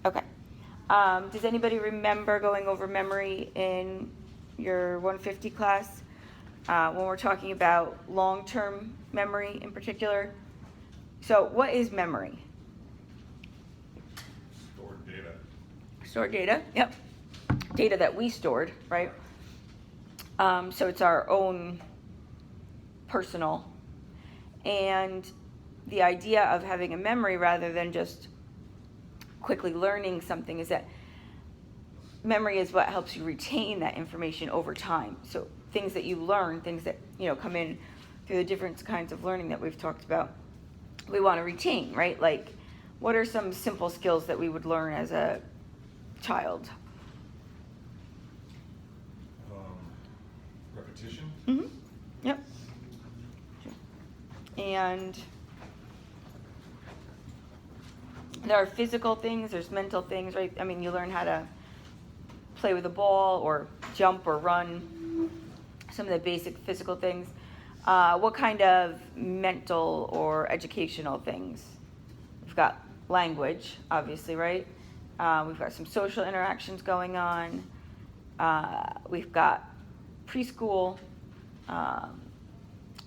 Okay. Does anybody remember going over memory in your 150 class? When we're talking about long-term memory in particular. So what is memory? Stored data. Stored data, yep. Data that we stored, right? So it's our own personal. And the idea of having a memory rather than just quickly learning something is that memory is what helps you retain that information over time. So things that you learn, things that come in through the different kinds of learning that we've talked about, we want to retain, right? Like, what are some simple skills that we would learn as a child? Repetition. Mm-hmm. Yep. And there are physical things, there's mental things, right? I mean, you learn how to play with a ball or jump or run, some of the basic physical things. What kind of mental or educational things? We've got language, obviously, right? We've got some social interactions going on. We've got preschool.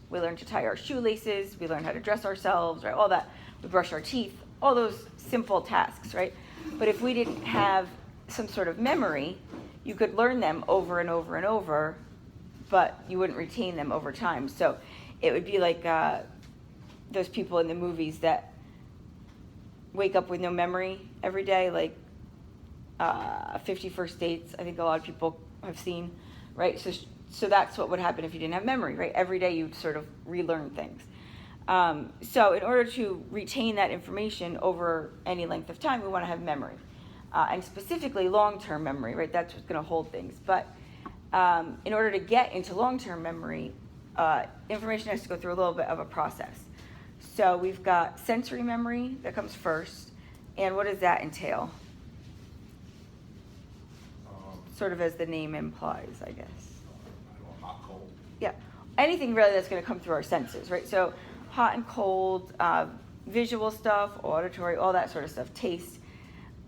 We learn to tie our shoelaces. We learn how to dress ourselves, right? All that. We brush our teeth. All those simple tasks, right? But if we didn't have some sort of memory, you could learn them over and over and over, but you wouldn't retain them over time. So it would be like those people in the movies that wake up with no memory every day, like 50 First Dates, I think a lot of people have seen, right? So that's what would happen if you didn't have memory, right? Every day you'd sort of relearn things. So in order to retain that information over any length of time, we want to have memory. And specifically long-term memory, right? That's what's going to hold things. But in order to get into long-term memory, information has to go through a little bit of a process. So we've got sensory memory that comes first. And what does that entail? Sort of as the name implies, I guess. Hot, cold. Yeah, anything really that's going to come through our senses, right? So hot and cold, visual stuff, auditory, all that sort of stuff, taste.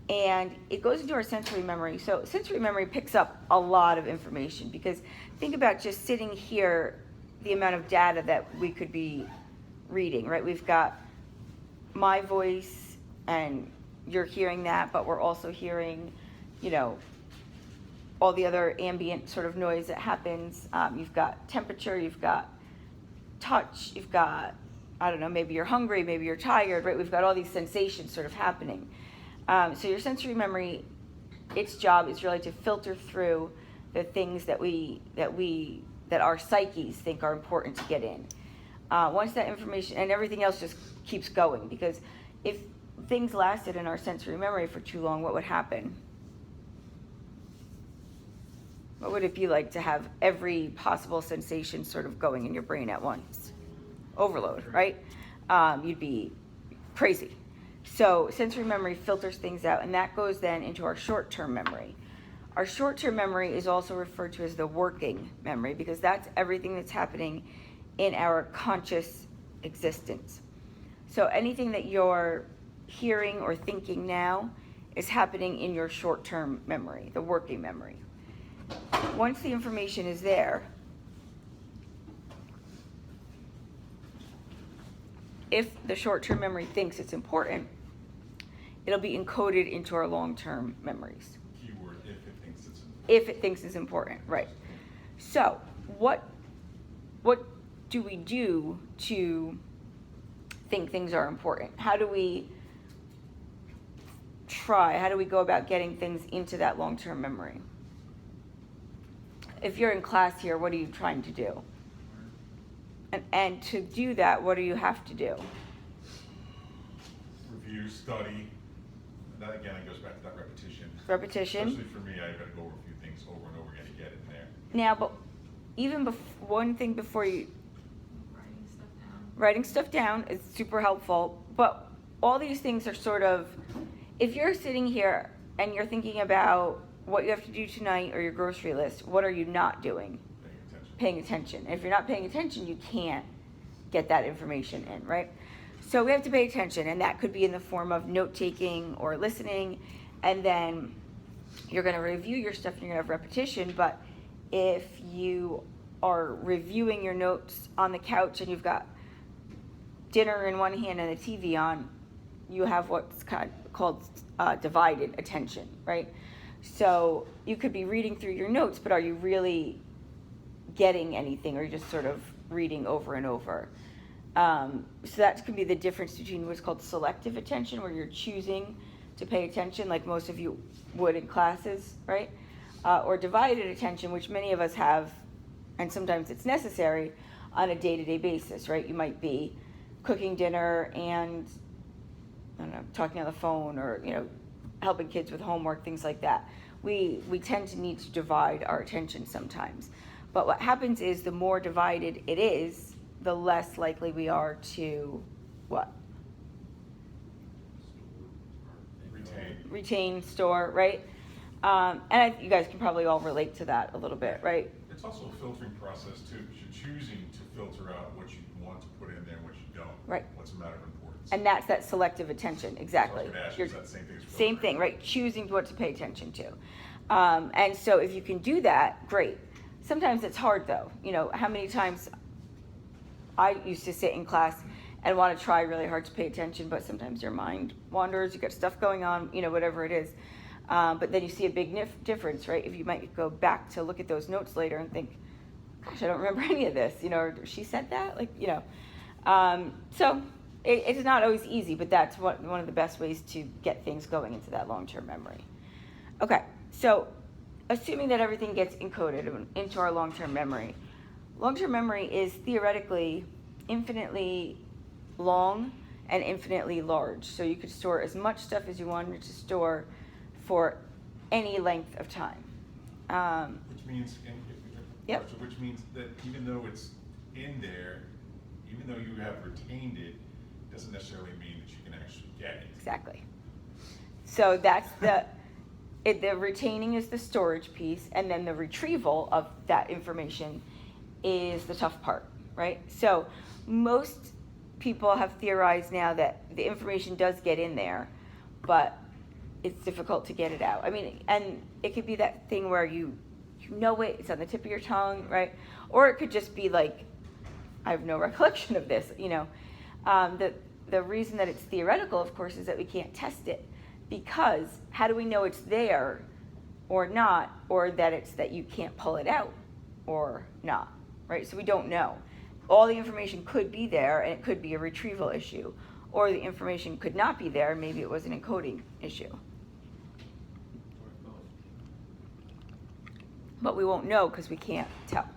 And it goes into our sensory memory. So sensory memory picks up a lot of information because think about just sitting here, the amount of data that we could be reading, right? We've got my voice and you're hearing that, but we're also hearing, all the other ambient sort of noise that happens. You've got temperature, you've got touch, you've got, I don't know, maybe you're hungry, maybe you're tired, right? We've got all these sensations sort of happening. So your sensory memory, its job is really to filter through the things that our psyches think are important to get in. Once that information, and everything else just keeps going, because if things lasted in our sensory memory for too long, what would happen? What would it be like to have every possible sensation sort of going in your brain at once? Overload, right? You'd be crazy. So sensory memory filters things out, and that goes then into our short-term memory. Our short-term memory is also referred to as the working memory because that's everything that's happening in our conscious existence. So anything that you're hearing or thinking now is happening in your short-term memory, the working memory. Once the information is there, if the short-term memory thinks it's important, it'll be encoded into our long-term memories. Keyword, if it thinks it's important. If it thinks it's important, right. So what do we do to think things are important? How do we go about getting things into that long-term memory? If you're in class here, what are you trying to do? And to do that, what do you have to do? Review, study. That again, it goes back to that repetition. Repetition. Especially for me, I've got to go over a few things over and over again to get in there. Now, but even one thing before you... Writing stuff down is super helpful, but all these things are sort of... If you're sitting here and you're thinking about what you have to do tonight or your grocery list, what are you not doing? Paying attention. Paying attention. If you're not paying attention, you can't get that information in, right? So we have to pay attention, and that could be in the form of note-taking or listening, and then you're going to review your stuff and you're going to have repetition. But if you are reviewing your notes on the couch and you've got dinner in one hand and the TV on, you have what's called divided attention, right? So you could be reading through your notes, but are you really getting anything, or are you just sort of reading over and over? So that could be the difference between what's called selective attention, where you're choosing to pay attention, like most of you would in classes, right? Or divided attention, which many of us have, and sometimes it's necessary on a day-to-day basis, right? You might be cooking dinner and, I don't know, talking on the phone, or, you know, helping kids with homework, things like that. We tend to need to divide our attention sometimes. But what happens is the more divided it is, the less likely we are to what? Retain, store, right? You guys can probably all relate to that a little bit, right? It's also a filtering process too, because you're choosing to filter out what you want to put in there and what you don't. Right. What's a matter of importance. And that's that selective attention, exactly. So I was gonna ask you, is that the same thing as filtering? Same thing, right? Choosing what to pay attention to. And so if you can do that, great. Sometimes it's hard though. You know, how many times I used to sit in class and want to try really hard to pay attention, but sometimes your mind wanders, you got stuff going on, you know, whatever it is. But then you see a big difference, right? If you might go back to look at those notes later and think, gosh, I don't remember any of this, you know, or she said that, like, you know. So it's not always easy, but that's one of the best ways to get things going into that long-term memory. Okay, so assuming that everything gets encoded into our long-term memory, long-term memory is theoretically infinitely long and infinitely large. So you could store as much stuff as you wanted to store for any length of time. Which means, Yep. which means that even though it's in there, even though you have retained it, doesn't necessarily mean that you can actually get it. Exactly. So that's the retaining is the storage piece, and then the retrieval of that information is the tough part, right? So most people have theorized now that the information does get in there, but it's difficult to get it out. I mean, and it could be that thing where you know it, it's on the tip of your tongue, right? Or it could just be like, I have no recollection of this, you know. The reason that it's theoretical, of course, is that we can't test it, because how do we know it's there or not, or that it's that you can't pull it out or not, right? So we don't know. All the information could be there, and it could be a retrieval issue, or the information could not be there, and maybe it was an encoding issue. But we won't know because we can't tell.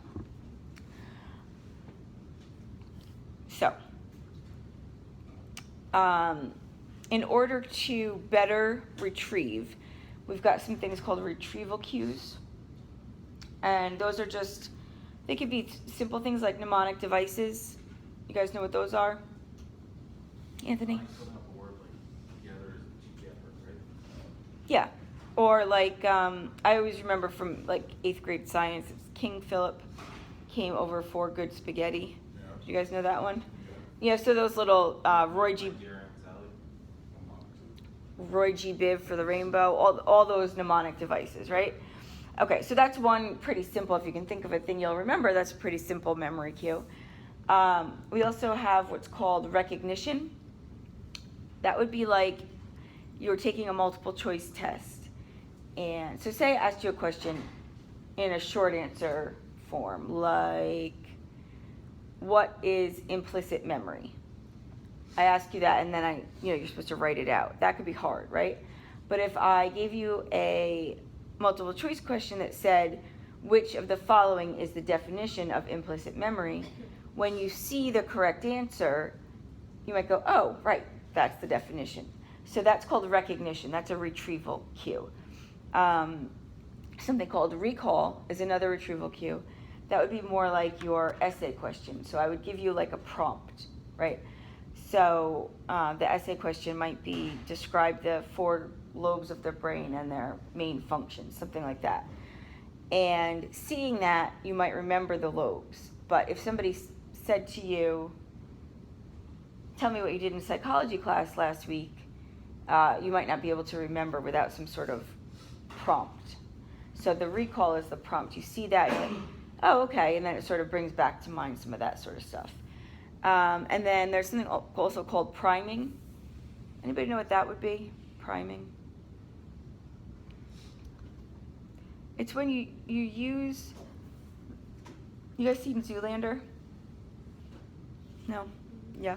So, in order to better retrieve, we've got some things called retrieval cues. And those are just, they could be simple things like mnemonic devices. You guys know what those are? Anthony? Yeah. Or like, I always remember from like 8th grade science, it's King Philip came over for good spaghetti. Yeah. Do you guys know that one? Yeah, so those little Roy G. Biv for the rainbow, all those mnemonic devices, right? Okay, so that's one pretty simple, if you can think of a thing you'll remember, that's a pretty simple memory cue. We also have what's called recognition. That would be like you're taking a multiple choice test. And so say I asked you a question in a short answer form, like, what is implicit memory? I ask you that, and then you're supposed to write it out. That could be hard, right? But if I gave you a multiple choice question that said, which of the following is the definition of implicit memory? When you see the correct answer, you might go, oh, right, that's the definition. So that's called recognition. That's a retrieval cue. Something called recall is another retrieval cue. That would be more like your essay question. So I would give you like a prompt, right? So the essay question might be, describe the 4 lobes of the brain and their main functions, something like that. And seeing that, you might remember the lobes. But if somebody said to you, tell me what you did in psychology class last week, you might not be able to remember without some sort of prompt. So the recall is the prompt. You see that, you're like, oh, okay, and then it sort of brings back to mind some of that sort of stuff. And then there's something also called priming. Anybody know what that would be? Priming. It's when you use, you guys seen Zoolander? No? Yeah.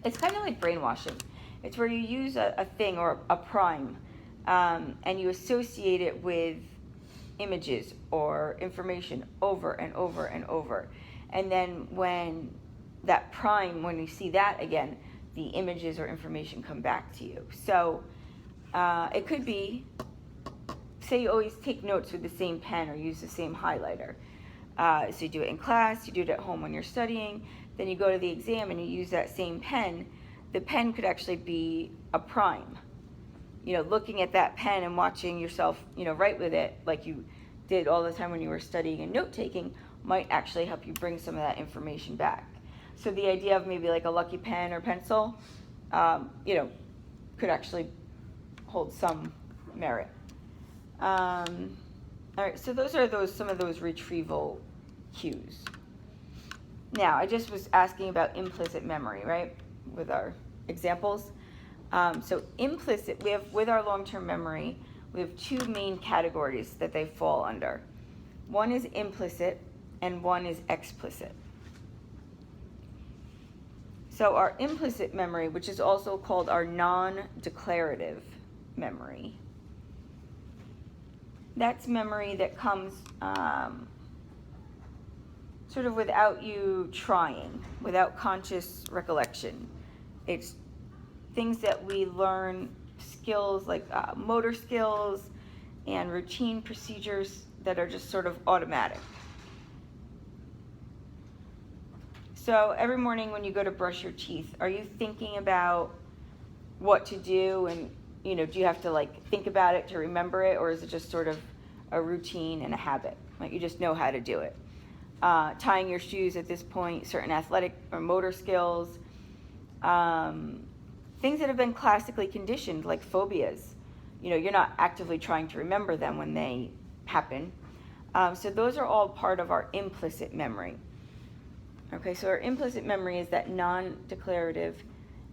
It's kind of like brainwashing. It's where you use a thing or a prime, and you associate it with images or information over and over and over. And then when that prime, when you see that again, the images or information come back to you. So it could be, say you always take notes with the same pen or use the same highlighter. So you do it in class, you do it at home when you're studying, then you go to the exam and you use that same pen. The pen could actually be a prime. You know, looking at that pen and watching yourself, you know, write with it like you did all the time when you were studying and note-taking might actually help you bring some of that information back. So the idea of maybe like a lucky pen or pencil, you know, could actually hold some merit. All right, so those are some of those retrieval cues. Now, I just was asking about implicit memory, right, with our examples. So implicit, we have, with our long-term memory, we have two main categories that they fall under. One is implicit and one is explicit. So our implicit memory, which is also called our non-declarative memory, that's memory that comes sort of without you trying, without conscious recollection. It's things that we learn, skills like motor skills and routine procedures that are just sort of automatic. So every morning when you go to brush your teeth, are you thinking about what to do, and you know, do you have to like think about it to remember it, or is it just sort of a routine and a habit? Like you just know how to do it. Tying your shoes at this point, certain athletic or motor skills, things that have been classically conditioned like phobias. You know, you're not actively trying to remember them when they happen. So those are all part of our implicit memory. Okay, so our implicit memory is that non-declarative,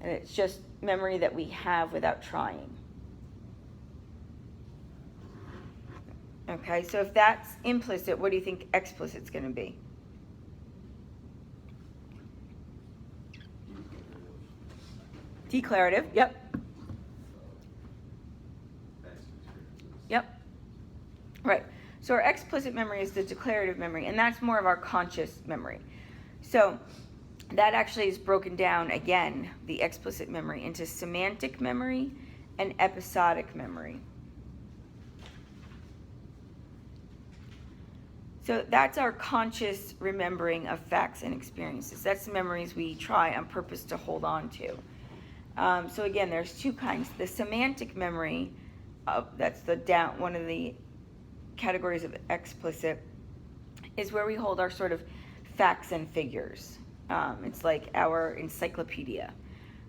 and it's just memory that we have without trying. Okay, so if that's implicit, what do you think explicit's going to be? Declarative, yep. Yep. Right. So our explicit memory is the declarative memory, and that's more of our conscious memory. So that actually is broken down, again, the explicit memory, into semantic memory and episodic memory. So that's our conscious remembering of facts and experiences. That's the memories we try on purpose to hold on to. So again, there's two kinds. The semantic memory, that's one of the categories of explicit, is where we hold our sort of facts and figures. It's like our encyclopedia.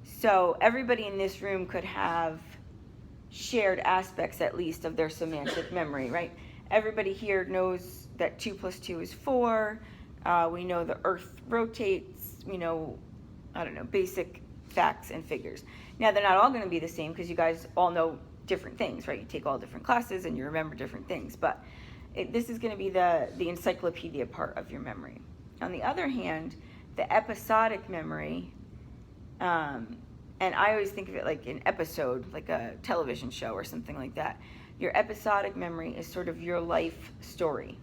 So everybody in this room could have shared aspects, at least, of their semantic memory, right? Everybody here knows that 2 + 2 is 4. We know the earth rotates. We know, I don't know, basic facts and figures. Now, they're not all going to be the same because you guys all know different things, right? You take all different classes and you remember different things. But this is going to be the encyclopedia part of your memory. On the other hand, the episodic memory, and I always think of it like an episode, like a television show or something like that. Your episodic memory is sort of your life story.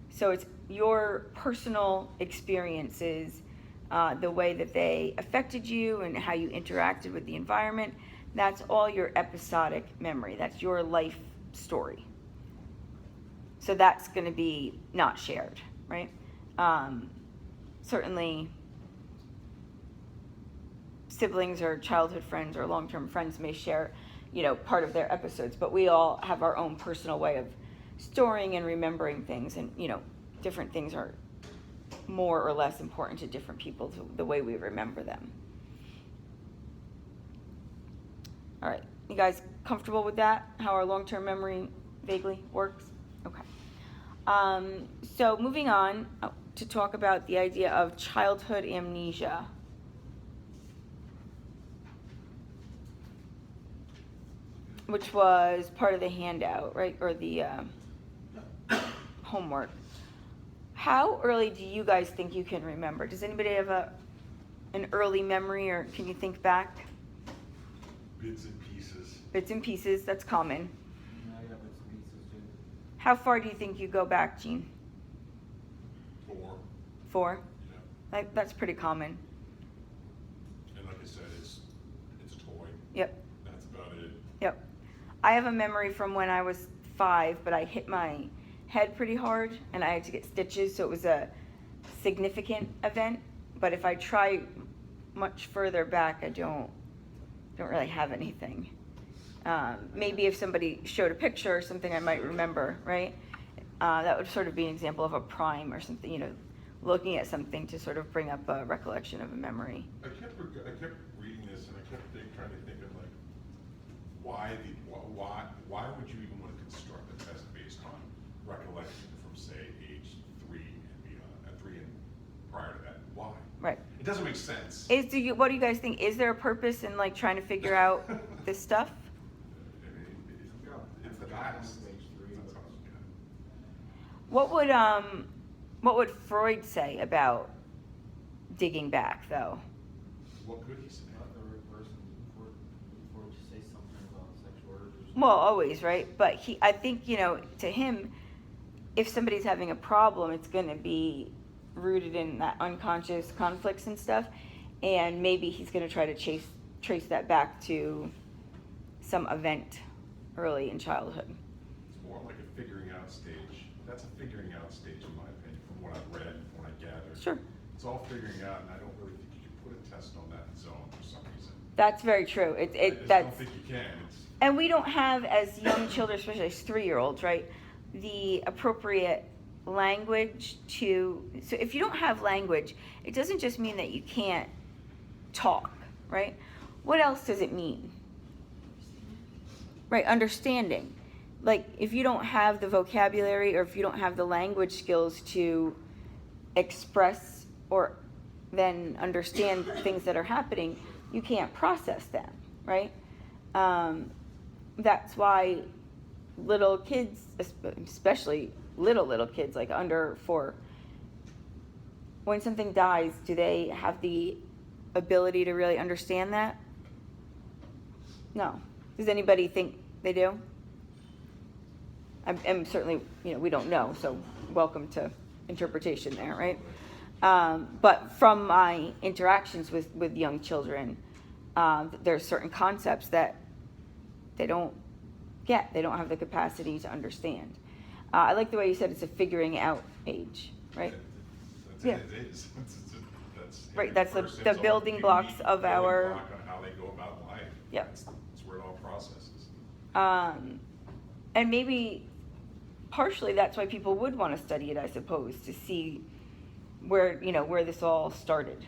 So it's your personal experiences, the way that they affected you and how you interacted with the environment. That's all your episodic memory. That's your life story. So that's going to be not shared, right? Certainly, siblings or childhood friends or long-term friends may share, you know, part of their episodes, but we all have our own personal way of storing and remembering things, and, you know, different things are more or less important to different people, to the way we remember them. All right, you guys comfortable with that? How our long-term memory vaguely works? Okay. So moving on to talk about the idea of childhood amnesia. Which was part of the handout, right? Or the homework. How early do you guys think you can remember? Does anybody have an early memory, or can you think back? Bits and pieces. Bits and pieces, that's common. Yeah, I got bits and pieces too. How far do you think you go back, Gene? 4. 4? Yeah. That's pretty common. And like I said, it's a toy. Yep. That's about it. Yep. I have a memory from when I was 5, but I hit my head pretty hard and I had to get stitches, so it was a significant event. But if I try much further back, I don't really have anything. Maybe if somebody showed a picture or something, I might remember, right? That would sort of be an example of a prime or something, you know, looking at something to sort of bring up a recollection of a memory. I kept reading this, and I kept trying to think of like why would you even want to construct a test based on recollection from say age 3 and beyond, 3 and prior to that? Why? Right. It doesn't make sense. What do you guys think? Is there a purpose in like trying to figure out this stuff? I mean, it's the past. That's all you got. What would Freud say about digging back, though? What could he say? Not the right person before you say something about sexual urges. Well, always, right? But I think, you know, to him, if somebody's having a problem, it's going to be rooted in that unconscious conflicts and stuff, and maybe he's going to try to trace that back to some event early in childhood. It's more like a figuring out stage. That's a figuring out stage, in my opinion, from what I've read, from what I gathered. Sure. It's all figuring out, and I don't really think you can put a test on that zone for some reason. That's very true. I just don't think you can. And we don't have, as young children, especially as 3-year-olds, right, the appropriate language so if you don't have language, it doesn't just mean that you can't talk, right? What else does it mean? Right, understanding. Like, if you don't have the vocabulary or if you don't have the language skills to express or then understand things that are happening, you can't process them, right? That's why little kids, especially little kids, like under 4, when something dies, do they have the ability to really understand that? No. Does anybody think they do? I'm certainly, you know, we don't know, so welcome to interpretation there, right? But from my interactions with young children, there are certain concepts that they don't get. They don't have the capacity to understand. I like the way you said it's a figuring out age, right? It is. Right, that's the building blocks of our... Block on how they go about life. Yep. That's where it all processes. And maybe partially that's why people would want to study it, I suppose, to see where this all started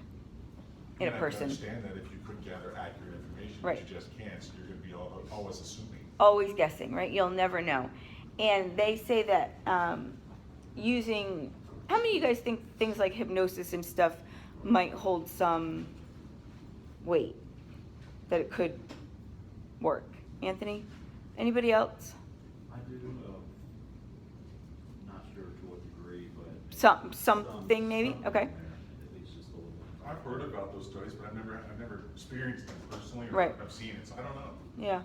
in a person. I understand that if you couldn't gather accurate information, Right. but you just can't, so you're going to be always assuming. Always guessing, right? You'll never know. And they say that using... How many of you guys think things like hypnosis and stuff might hold some weight? That it could work? Anthony? Anybody else? I do, not sure to what degree, but. Something maybe? Okay. At least just a little bit. I've heard about those studies, but I've never experienced them personally, or Right. I've seen it, so I don't know. Yeah.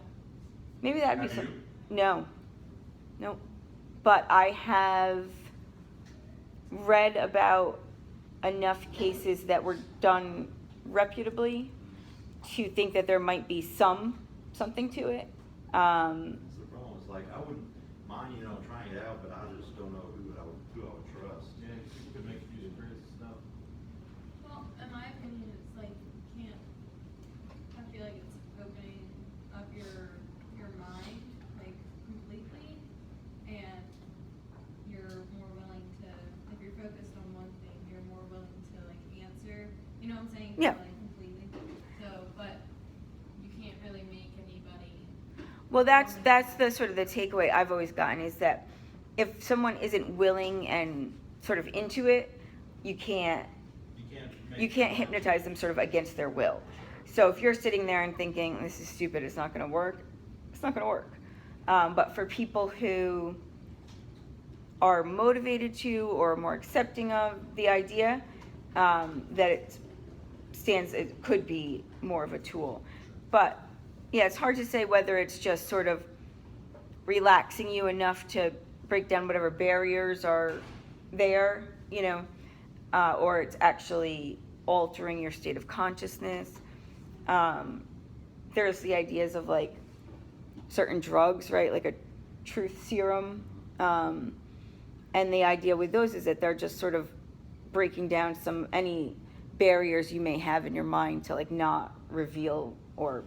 Maybe that'd be Have some... you? No. Nope. But I have read about enough cases that were done reputably to think that there might be something to it. That's the problem. It's like, I wouldn't mind, trying it out, but I just don't know who I would trust. Yeah, people could make you do the crazy stuff. Well, in my opinion, it's like you can't. I feel like it's opening up your mind like completely, and you're more willing to, if you're focused on one thing, you're more willing to like answer. You know what I'm saying? Yeah. Like completely. So, but you can't really make anybody Well, that's the sort of the takeaway I've always gotten, is that if someone isn't willing and sort of into it, you can't hypnotize them sort of against their will. So if you're sitting there and thinking, this is stupid, it's not going to work, it's not going to work. But for people who are motivated to or more accepting of the idea, that it could be more of a tool. But yeah, it's hard to say whether it's just sort of relaxing you enough to break down whatever barriers are there, or it's actually altering your state of consciousness. There's the ideas of like certain drugs, right? Like a truth serum. And the idea with those is that they're just sort of breaking down any barriers you may have in your mind to like not reveal or,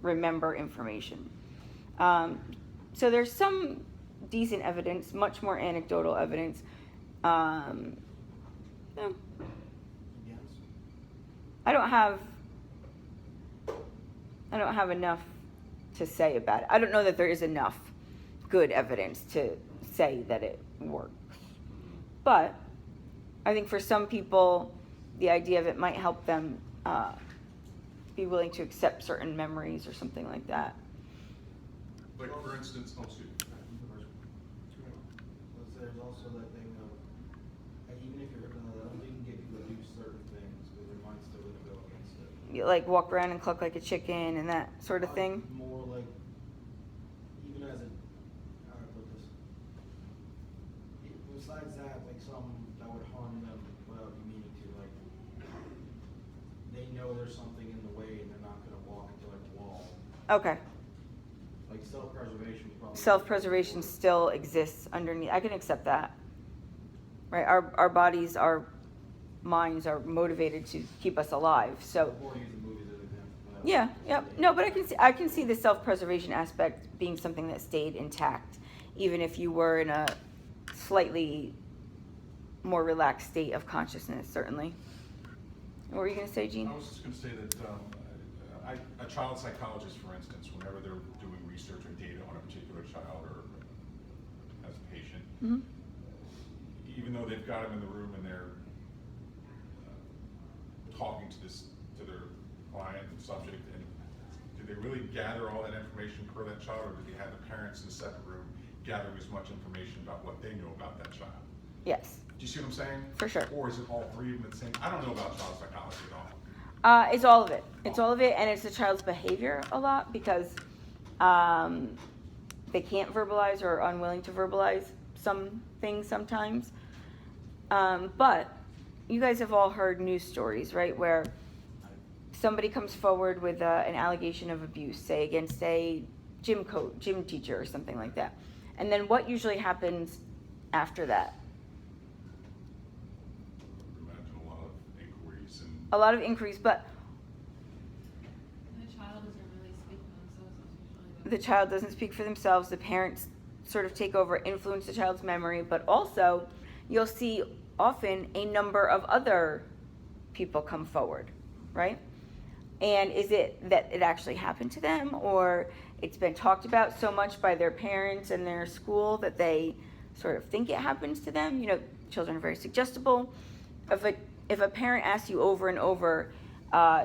remember information. So there's some decent evidence, much more anecdotal evidence. Yeah. I don't have enough to say about it. I don't know that there is enough good evidence to say that it works. But I think for some people, the idea of it might help them be willing to accept certain memories or something like that. Like, for instance, There's also that thing of, even if you're hypnotized, I don't think you can get people to do certain things, because their mind's still going to go against it. You, like, walk around and cluck like a chicken and that sort of thing. More like, even as how do I put this? Besides that, like some that would harm them without you meaning to, like, they know there's something in the way and they're not going to walk into like a wall. Okay. Like self-preservation probably. Self-preservation still exists underneath. I can accept that. Right? Our bodies, our minds are motivated to keep us alive. So Or use the movies as an example. yeah, yep. No, but I can see the self-preservation aspect being something that stayed intact, even if you were in a slightly more relaxed state of consciousness, certainly. What were you going to say, Gene? I was just going to say that a child psychologist, for instance, whenever they're doing research or data on a particular child or as a patient, Mm-hmm. even though they've got them in the room and they're talking to their client and subject, and do they really gather all that information per that child, or do they have the parents in a separate room gathering as much information about what they know about that child? Yes. Do you see what I'm saying? For sure. Or is it all three of them at the same? I don't know about child psychology at all. It's all of it. It's all of it, and it's the child's behavior a lot because they can't verbalize or are unwilling to verbalize some things sometimes. But you guys have all heard news stories, right, where somebody comes forward with an allegation of abuse, say against a gym teacher or something like that. And then what usually happens after that? Imagine a lot of inquiries and. A lot of inquiries, but The child doesn't really speak for themselves. That's usually the child doesn't speak for themselves. The parents sort of take over, influence the child's memory, but also you'll see often a number of other people come forward, right? And is it that it actually happened to them, or it's been talked about so much by their parents and their school that they sort of think it happens to them? Children are very suggestible. If a parent asks you over and over,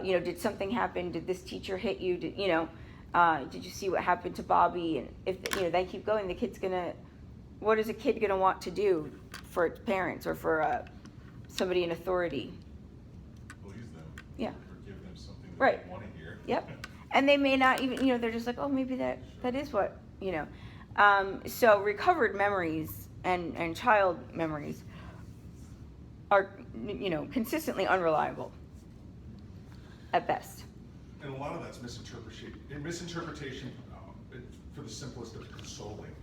did something happen? Did this teacher hit you? Did you see what happened to Bobby? And if they keep going, the kid's what is a kid gonna want to do for its parents or for somebody in authority? Please them. Yeah. Or give them something that Right. they want to hear. Yep. And they may not even, they're just like, oh, maybe that is what, So recovered memories and child memories are, consistently unreliable at best. And a lot of that's misinterpretation for the simplest of consoling.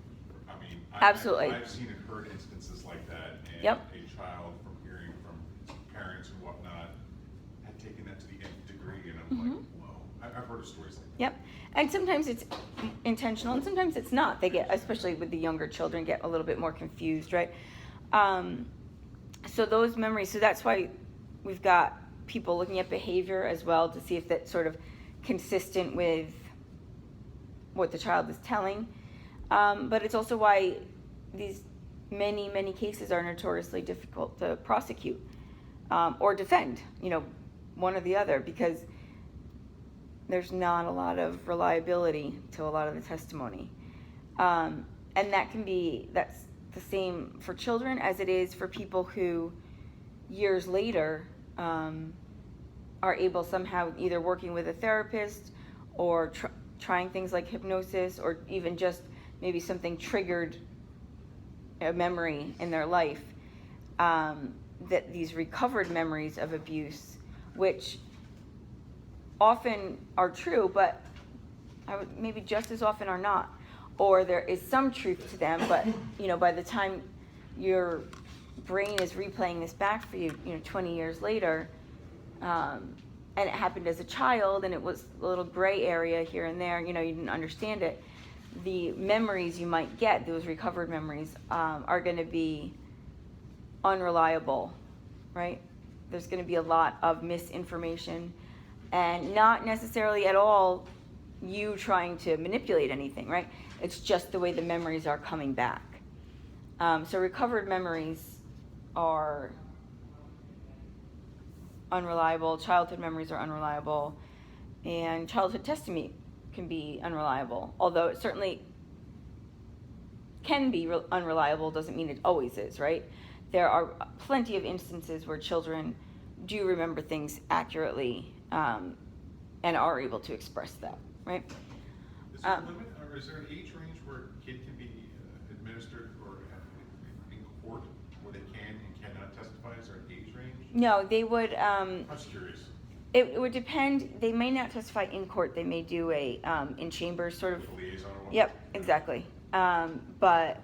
I mean, Absolutely. I've seen and heard instances like that, and Yep. a child from hearing from parents and whatnot had taken that to the nth degree, and I'm like, whoa. I've heard of stories like that. Yep. And sometimes it's intentional and sometimes it's not. They get, especially with the younger children, get a little bit more confused, right? So those memories, so that's why we've got people looking at behavior as well to see if that's sort of consistent with what the child is telling. But it's also why these many cases are notoriously difficult to prosecute or defend, one or the other, because there's not a lot of reliability to a lot of the testimony. And that's the same for children as it is for people who years later are able somehow, either working with a therapist or trying things like hypnosis, or even just maybe something triggered a memory in their life, that these recovered memories of abuse, which often are true, but maybe just as often are not, or there is some truth to them, but by the time your brain is replaying this back for you, 20 years later, and it happened as a child, and it was a little gray area here and there, you didn't understand it, the memories you might get, those recovered memories, are going to be unreliable, right? There's going to be a lot of misinformation, and not necessarily at all you trying to manipulate anything, right? It's just the way the memories are coming back. So recovered memories are unreliable, childhood memories are unreliable, and childhood testimony can be unreliable. Although it certainly can be unreliable, doesn't mean it always is, right? There are plenty of instances where children do remember things accurately and are able to express that, right? Is there a limit, or is there an age range where a kid can be administered or in court where they can and cannot testify? Is there an age range? No, they would. I'm just curious. It would depend. They may not testify in court. They may do a in chambers sort of. Like a liaison or what? Yep, exactly. But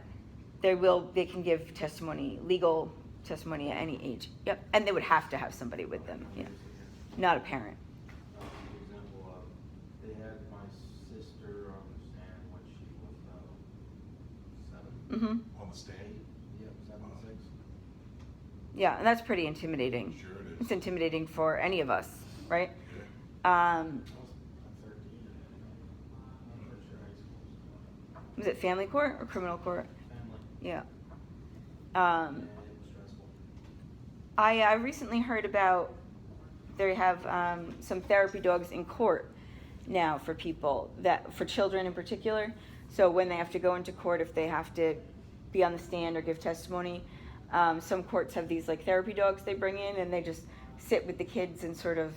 they can give testimony, legal testimony at any age. Yep, and they would have to have somebody with them. Yeah, not a parent. For example, they had my sister on the stand when she was 7. Mm-hmm. On the stand? Yep, 7, 6. Yeah, and that's pretty intimidating. Sure it is. It's intimidating for any of us, right? Yeah. I was 13. I'm pretty sure high school. Was it family court or criminal court? Family. Yeah. And it was stressful. I recently heard about they have some therapy dogs in court now for people, for children in particular. So when they have to go into court, if they have to be on the stand or give testimony, some courts have these like therapy dogs they bring in, and they just sit with the kids and sort of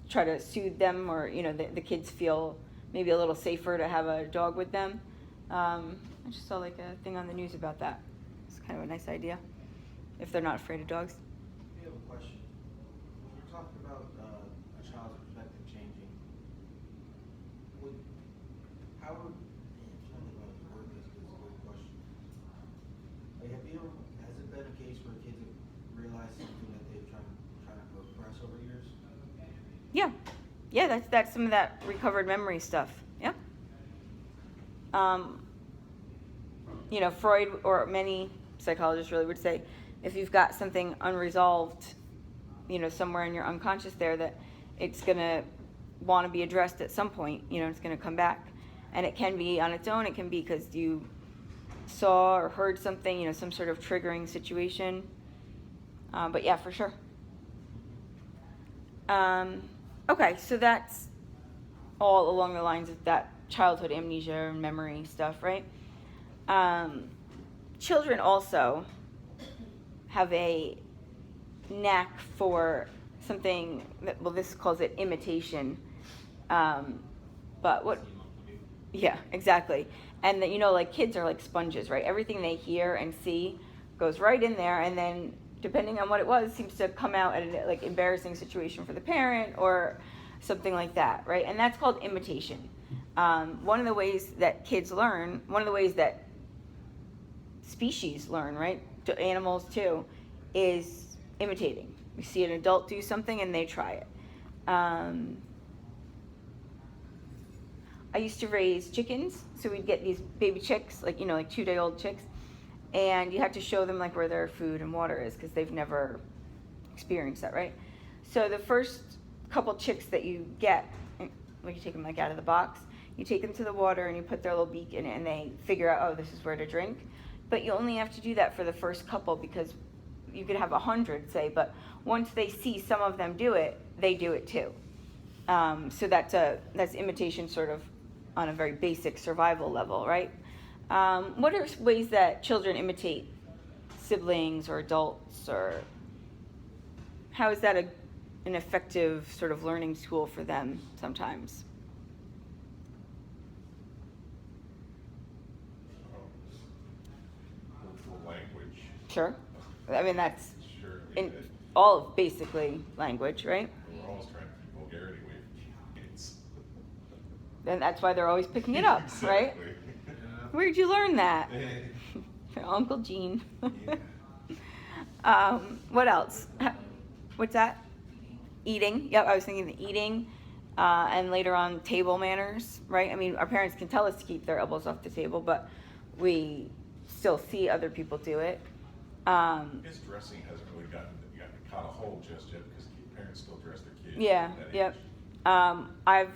try to soothe them, or the kids feel maybe a little safer to have a dog with them. I just saw like a thing on the news about that. It's kind of a nice idea if they're not afraid of dogs. I have a question. When we're talking about a child's perspective changing, how would, I'm trying to word this because it's a good question. Like, has it been a case where kids have realized something that they've trying to repress over years? Yeah, that's some of that recovered memory stuff. Yeah. Freud or many psychologists really would say, if you've got something unresolved, somewhere in your unconscious there, that it's gonna want to be addressed at some point. It's gonna come back, and it can be on its own. It can be because you saw or heard something, some sort of triggering situation. But yeah, for sure. Okay, so that's all along the lines of that childhood amnesia and memory stuff, right? Children also have a knack for something that, this calls it imitation. But what? Yeah, exactly. And that, like kids are like sponges, right? Everything they hear and see goes right in there, and then depending on what it was, seems to come out at a like embarrassing situation for the parent or something like that, right? And that's called imitation. One of the ways that kids learn, one of the ways that species learn, right, to animals too, is imitating. We see an adult do something and they try it. I used to raise chickens, so we'd get these baby chicks, like 2-day-old chicks, and you have to show them like where their food and water is because they've never experienced that, right? So the first couple chicks that you get, when you take them like out of the box, You take them to the water and you put their little beak in it and they figure out, oh, this is where to drink. But you only have to do that for the first couple because you could have 100, say, but once they see some of them do it, they do it too. So that's imitation sort of on a very basic survival level, right? What are ways that children imitate siblings or adults, or how is that an effective sort of learning tool for them sometimes? For language. Sure. I mean, that's Sure. in all of basically language, right? We're always trying to keep vulgarity away from kids. And that's why they're always picking it up, right? Exactly. Where'd you learn that? Uncle Gene. Yeah. What else? What's that? Eating. Yep, I was thinking the eating, and later on table manners, right? I mean, our parents can tell us to keep their elbows off the table, but we still see other people do it. I guess dressing hasn't really gotten caught a hold just yet because parents still dress their kids. Yeah. at that Yep. age. I've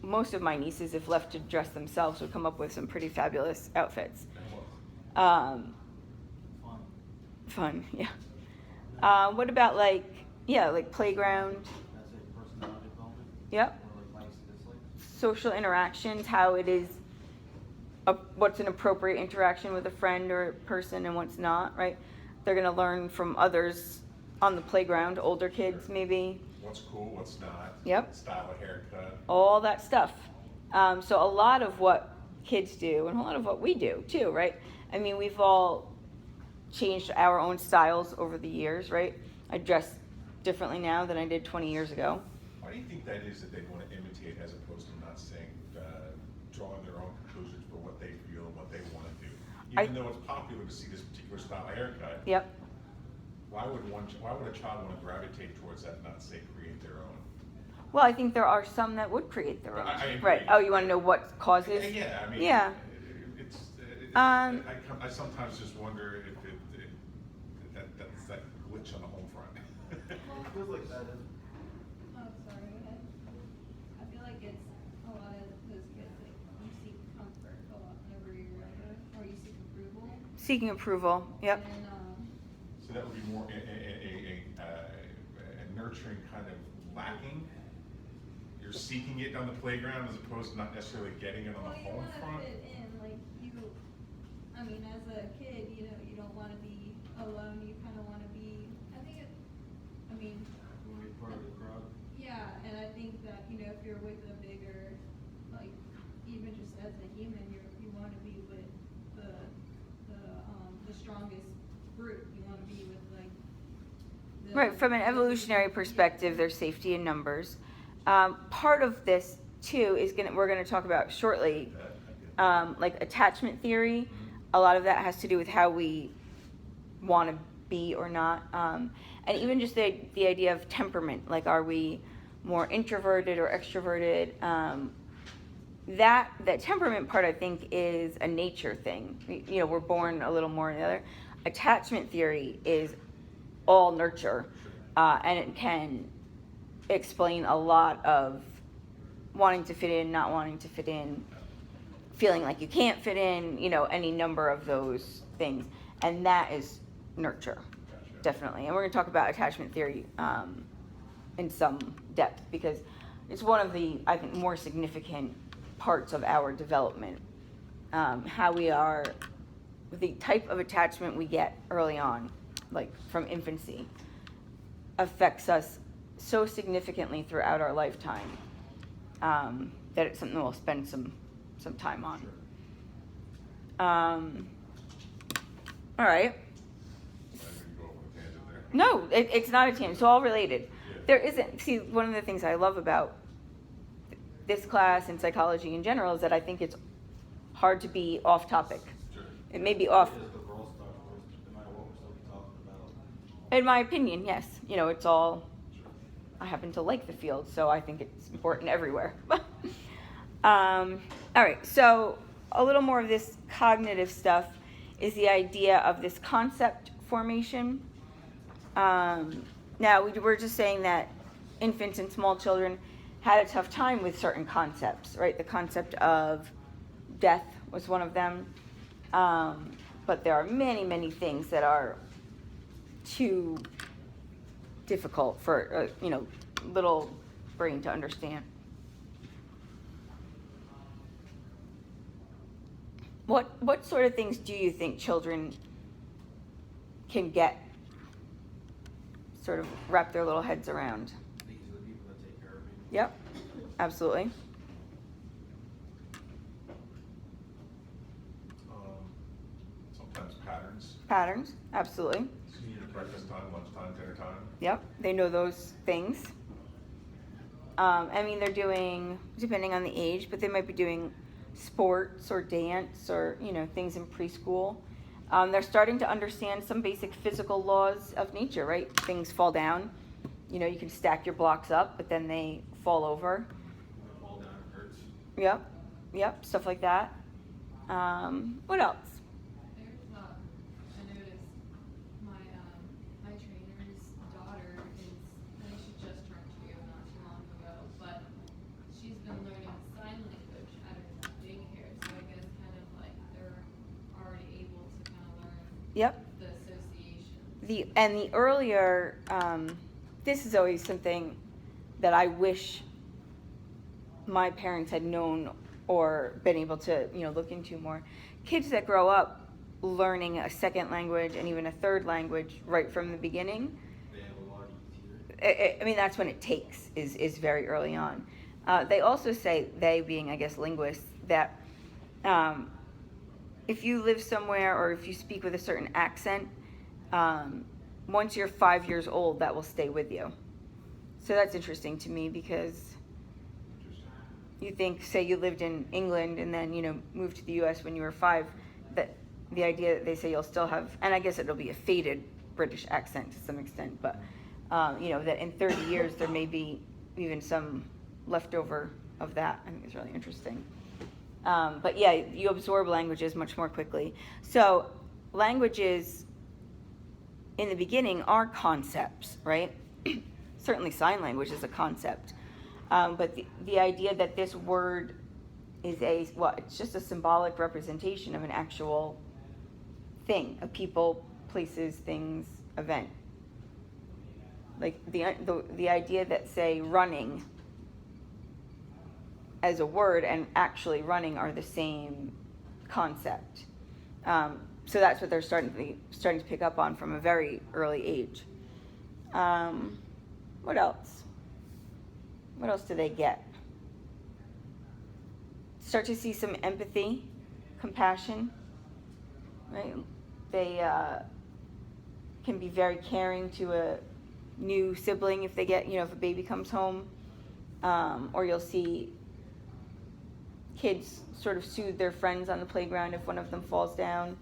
most of my nieces, if left to dress themselves, would come up with some pretty fabulous outfits. And Fun, yeah. What about like playground? That's it, personality development. Yep. Or like likes and dislikes. Social interactions, how it is, what's an appropriate interaction with a friend or person and what's not, right? They're going to learn from others on the playground, older kids maybe, what's cool, what's not. Yep. Style of haircut. all that stuff. So a lot of what kids do and a lot of what we do too, right? I mean, we've all changed our own styles over the years, right? I dress differently now than I did 20 years ago. Why do you think that is that they want to imitate as opposed to not saying, drawing their own conclusions for what they feel and what they want to do? Even though it's popular to see this particular style of haircut, Yep. why would a child want to gravitate towards that and not say create their own? Well, I think there are some that would create their own. I agree. Right. Oh, you want to know what causes? Yeah, I mean, Yeah. I sometimes just wonder if that's that glitch on the home front. It feels like that is. Oh, sorry, go ahead. I feel like it's a lot of those kids, like, you seek comfort a lot whenever you're younger, or you seek approval. Seeking approval. Yep. And, So that would be more a nurturing kind of lacking. You're seeking it on the playground as opposed to not necessarily getting it on well, the you home wanna front. fit in, like, I mean, as a kid, you know, you don't wanna be alone, you kinda wanna be, I think it, I mean, You want to be part of the crowd. yeah, and I think that, you know, if you're with a bigger, like, even just as a human, you wanna be with the strongest group, you wanna be with, like, Right. From an evolutionary perspective, there's safety in numbers. Part of this too is we're gonna talk about shortly, like attachment theory. A lot of that has to do with how we want to be or not, and even just the idea of temperament. Like, are we more introverted or extroverted? That temperament part, I think, is a nature thing. You know, we're born a little more than the other. Attachment theory is all nurture, and it can explain a lot of wanting to fit in, not wanting to fit in, feeling like you can't fit in, you know, any number of those things. And that is nurture, Gotcha. definitely. And we're going to talk about attachment theory in some depth because it's one of the, I think, more significant parts of our development. How we are, the type of attachment we get early on, like from infancy, affects us so significantly throughout our lifetime that it's something we'll spend some time on. All right. I didn't go off on a tangent there. No, it's not a team. It's all related. Yeah. There isn't. See, one of the things I love about this class and psychology in general is that I think it's hard to be off topic. Sure. It may be off. It is the world stuff, no matter what we're still be talking about. In my opinion, yes. You know, it's all. Sure. I happen to like the field, so I think it's important everywhere. All right, so a little more of this cognitive stuff is the idea of this concept formation. Now, we were just saying that infants and small children had a tough time with certain concepts, right? The concept of death was one of them. But there are many, many things that are too difficult for, little brain to understand. What sort of things do you think children can sort of wrap their little heads around? These are the people that take care of me. Yep, absolutely. Sometimes patterns, Patterns, absolutely. breakfast time, lunchtime, dinner time. Yep, they know those things. They're doing, depending on the age, but they might be doing sports or dance or, things in preschool. They're starting to understand some basic physical laws of nature, right? Things fall down. You can stack your blocks up, but then they fall over. Fall down, it hurts. Yep, stuff like that. What else? There's I noticed my trainer's daughter I think she just turned 2 not too long ago, but she's been learning sign language at her daycare, so I guess kind of like they're already able to kind of learn Yep. the association. The earlier, this is always something that I wish my parents had known or been able to, look into more. Kids that grow up learning a second language and even a third language right from the beginning, They have a lot easier. that's when it takes, is very early on. They also say, they being, I guess, linguists, that if you live somewhere or if you speak with a certain accent, once you're 5 years old, that will stay with you. So that's interesting to me because you think, say you lived in England and then, moved to the U.S. when you were 5, that the idea that they say you'll still have, and I guess it'll be a faded British accent to some extent, but, that in 30 years there may be even some leftover of that. I think it's really interesting. But yeah, you absorb languages much more quickly. So languages in the beginning are concepts, right? Certainly sign language is a concept. But the idea that this word is it's just a symbolic representation of an actual thing, a people, places, things, event. Like the idea that, say, running as a word and actually running are the same concept. So that's what they're starting to pick up on from a very early age. What else? What else do they get? Start to see some empathy, compassion, right? They can be very caring to a new sibling if they get, if a baby comes home, or you'll see kids sort of soothe their friends on the playground if one of them falls down,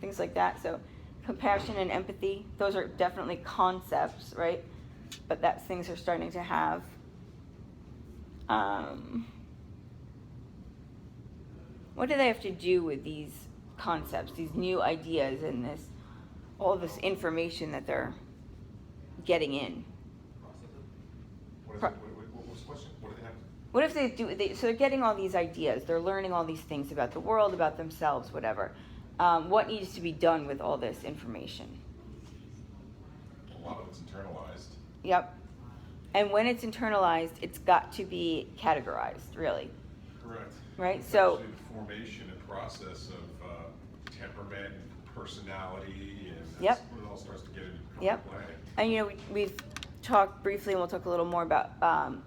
things like that. So compassion and empathy, those are definitely concepts, right? But that's things they're starting to have. What do they have to do with these concepts, these new ideas, and all this information that they're getting in? What was the question? What do they have to? What if they do? So they're getting all these ideas. They're learning all these things about the world, about themselves, whatever. What needs to be done with all this information? A lot of it's internalized. Yep. And when it's internalized, it's got to be categorized, really. Correct. Right? It's So actually the formation and process of temperament and personality, and that's Yep. when it all starts to get into Yep. play. And we've talked briefly, and we'll talk a little more about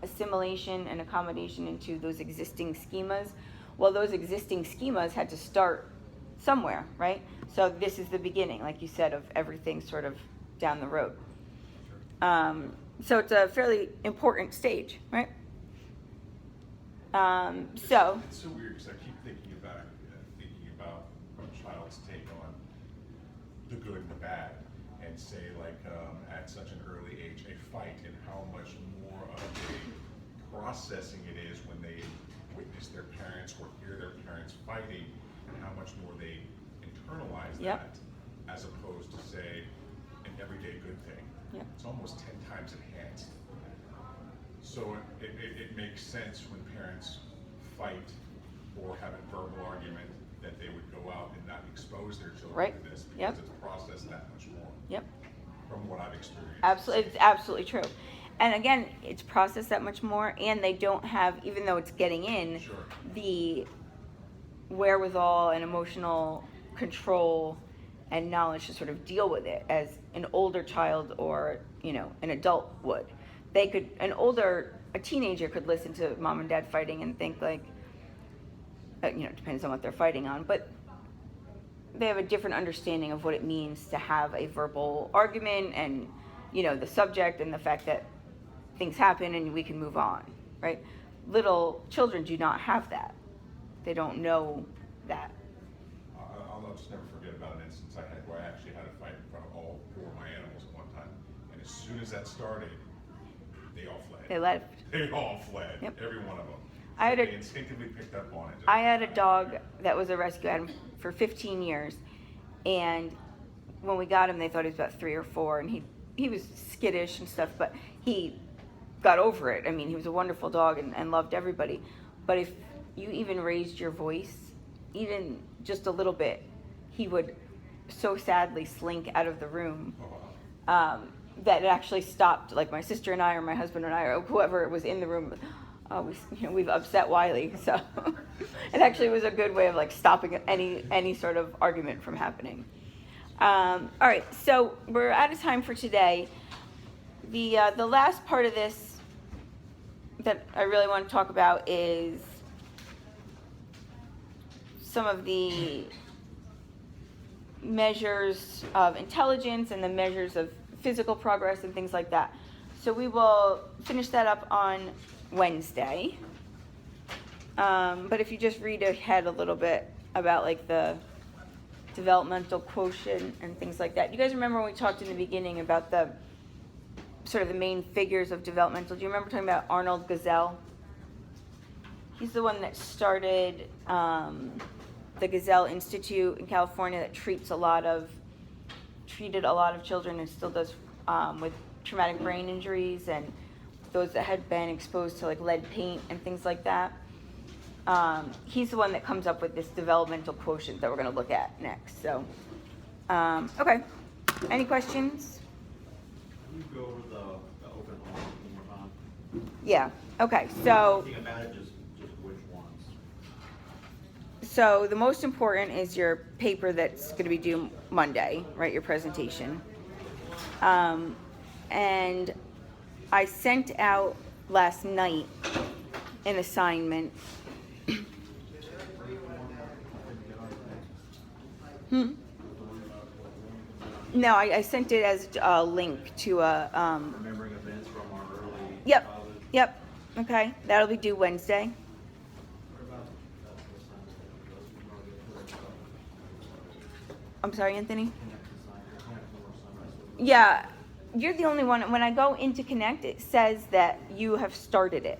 assimilation and accommodation into those existing schemas. Well, those existing schemas had to start somewhere, right? So this is the beginning, like you said, of everything sort of down the road. So it's a fairly important stage, right? It's so weird because I keep thinking about a child's take on the good and the bad, and say at such an early age a fight, and how much more of a processing it is when they witness their parents or hear their parents fighting, and how much more they internalize Yep. that as opposed to, say, an everyday good thing. Yep. It's almost 10 times enhanced. So it makes sense when parents fight or have a verbal argument that they would go out and not expose their children Right. to this because Yep. it's processed that much more Yep. from what I've experienced. Absolutely, it's absolutely true. And again, it's processed that much more, and they don't have, even though it's getting in, Sure. the wherewithal and emotional control and knowledge to sort of deal with it as an older child or, you know, an adult would. A teenager could listen to mom and dad fighting and think like, you know, it depends on what they're fighting on, but they have a different understanding of what it means to have a verbal argument and, you know, the subject and the fact that things happen and we can move on, right? Little children do not have that. They don't know that. I'll just never forget about an instance I had where I actually had a fight in front of all 4 of my animals at one time. And as soon as that started, they all fled. They left. They all fled. Yep. Every one of them. They instinctively picked up on it. I had a dog that was a rescue. I had him for 15 years. And when we got him, they thought he was about 3 or 4. And he was skittish and stuff, but he got over it. I mean, he was a wonderful dog and loved everybody. But if you even raised your voice, even just a little bit, he would so sadly slink out of the room. Oh, wow. That it actually stopped, like my sister and I, or my husband and I, or whoever was in the room. We've upset Wiley, so it actually was a good way of like stopping any sort of argument from happening. All right, so we're out of time for today. The last part of this that I really want to talk about is some of the measures of intelligence and the measures of physical progress and things like that. So we will finish that up on Wednesday. But if you just read ahead a little bit about like the developmental quotient and things like that. You guys remember when we talked in the beginning about the sort of the main figures of developmental? Do you remember talking about Arnold Gazelle? He's the one that started the Gazelle Institute in California that treated a lot of children and still does with traumatic brain injuries and those that had been exposed to like lead paint and things like that. He's the one that comes up with this developmental quotient that we're going to look at next. So, okay. Any questions? Can you go over the open arm one more time? Yeah. Okay. So. Think about it, just which ones? So the most important is your paper that's going to be due Monday, right? Your presentation. And I sent out last night an assignment. No, I sent it as a link to a. Remembering events from our early Yep. childhood. Yep. Okay, that'll be due Wednesday. I'm sorry, Anthony? Yeah, you're the only one. When I go into Connect, it says that you have started it.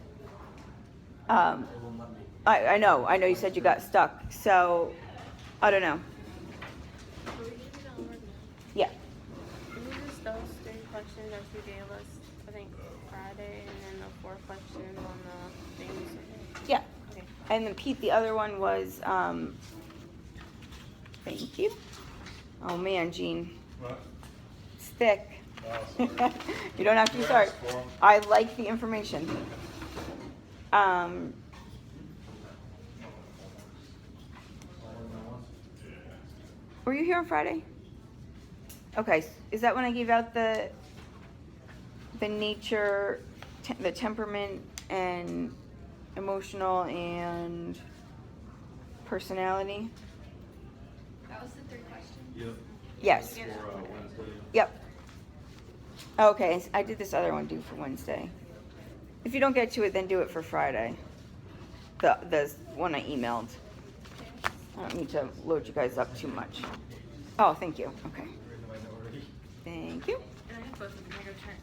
I know you said you got stuck, so I don't know. Yeah. Can you just those 3 questions that you gave us, I think Friday, and then the 4 questions on the things? Yeah. Okay. And then Pete, the other one was, thank you. Oh man, Gene, What? it's thick. Oh, sorry. You don't have to be You sorry. asked for 'em. I like the information. Were you here on Friday? Okay, is that when I gave out the nature, the temperament and emotional and personality? That was the 3 questions? Yep. Yes. For Wednesday. Yep. Okay, I did this other one due for Wednesday. If you don't get to it, then do it for Friday. The one I emailed. I don't need to load you guys up too much. Oh, thank you. Okay. Thank you. And I have both of them. I go turn.